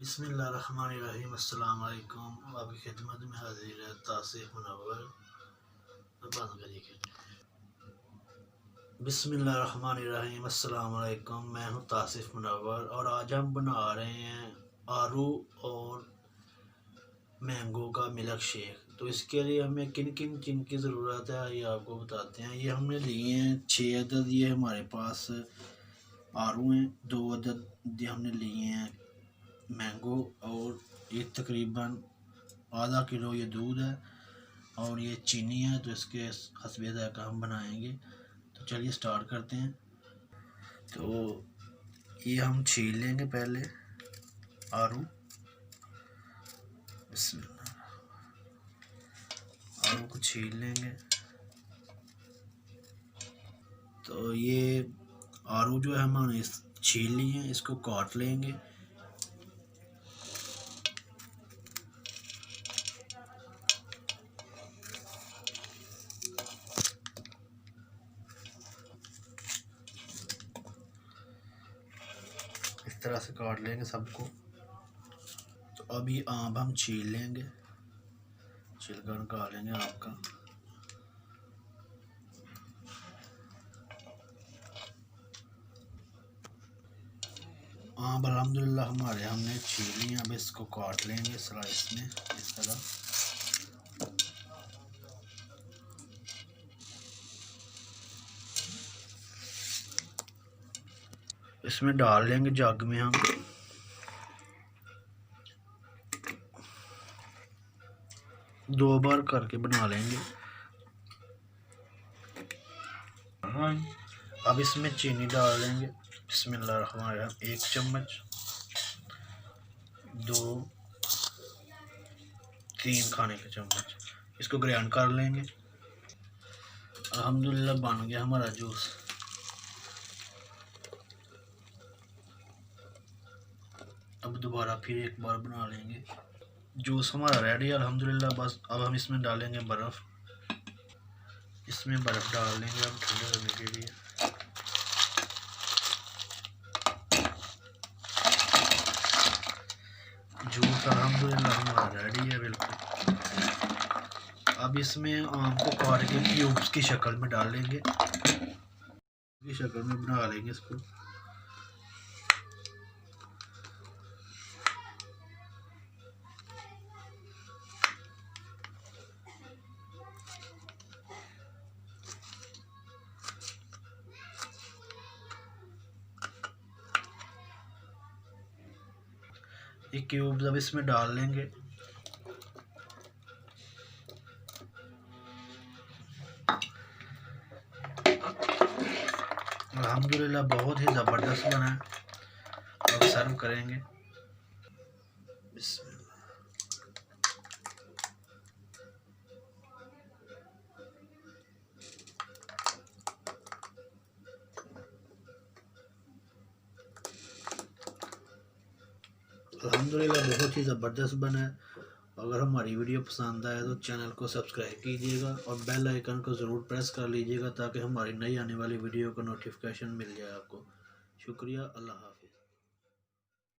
बिस्मिल्लाहिर्रहमानिर्रहीम। अस्सलाम वालेकुम। आपकी खिदमत में हाजिर है तासिफ मुनव्वर। बंद करिए। बिस्मिल्लाहिर्रहमानिर्रहीम। अस्सलाम वालेकुम। मैं हूँ तासिफ मुनव्वर और आज हम बना रहे हैं आरू और मैंगो का मिल्क शेक। तो इसके लिए हमें किन किन चीज़ की ज़रूरत है ये आपको बताते हैं। ये हमने लिए हैं 6 अदद। ये हमारे पास आरू हैं 2 अदद। ये हमने लिए हैं मैंगो और ये तकरीबन आधा किलो ये दूध है और ये चीनी है। तो इसके हस्बे ज़ायक़ा हम बनाएंगे। तो चलिए स्टार्ट करते हैं। तो ये हम छील लेंगे पहले आरू। आरू को छील लेंगे। तो ये आरू जो है हमने छील लिए हैं, इसको काट लेंगे। इस तरह से काट लेंगे सबको। तो अभी आम हम छील लेंगे, छिलका निकालेंगे आम का। आम अल्हम्दुलिल्लाह हमारे हमने छील लिए। अब इसको काट लेंगे स्लाइस में इस तरह। इसमें डाल लेंगे जग में। हम दो बार करके बना लेंगे। अब इसमें चीनी डाल लेंगे। बिस्मिल्लाहिर्रहमानिर्रहीम। 1 चम्मच, 2, 3 खाने के चम्मच। इसको ग्राइंड कर लेंगे। अल्हम्दुलिल्लाह बन गया हमारा जूस। अब दोबारा फिर एक बार बना लेंगे। जूस हमारा रेडी है अल्हम्दुलिल्लाह। बस अब हम इसमें डालेंगे बर्फ़। इसमें बर्फ़ डाल लेंगे अब ठंडे करने के लिए। जूस अल्हम्दुलिल्लाह हमारा रेडी है बिल्कुल। अब इसमें आम को काट के क्यूब्स की शक्ल में डाल लेंगे। की शक्ल में बना लेंगे इसको। ये क्यूब्स अब इसमें डाल लेंगे। अल्हम्दुलिल्लाह बहुत ही ज़बरदस्त बना है। अब सर्व करेंगे। अल्हम्दुलिल्लाह बहुत ही ज़बरदस्त बना है। अगर हमारी वीडियो पसंद आए तो चैनल को सब्सक्राइब कीजिएगा और बेल आइकन को ज़रूर प्रेस कर लीजिएगा ताकि हमारी नई आने वाली वीडियो का नोटिफिकेशन मिल जाए आपको। शुक्रिया। अल्लाह हाफ़िज़।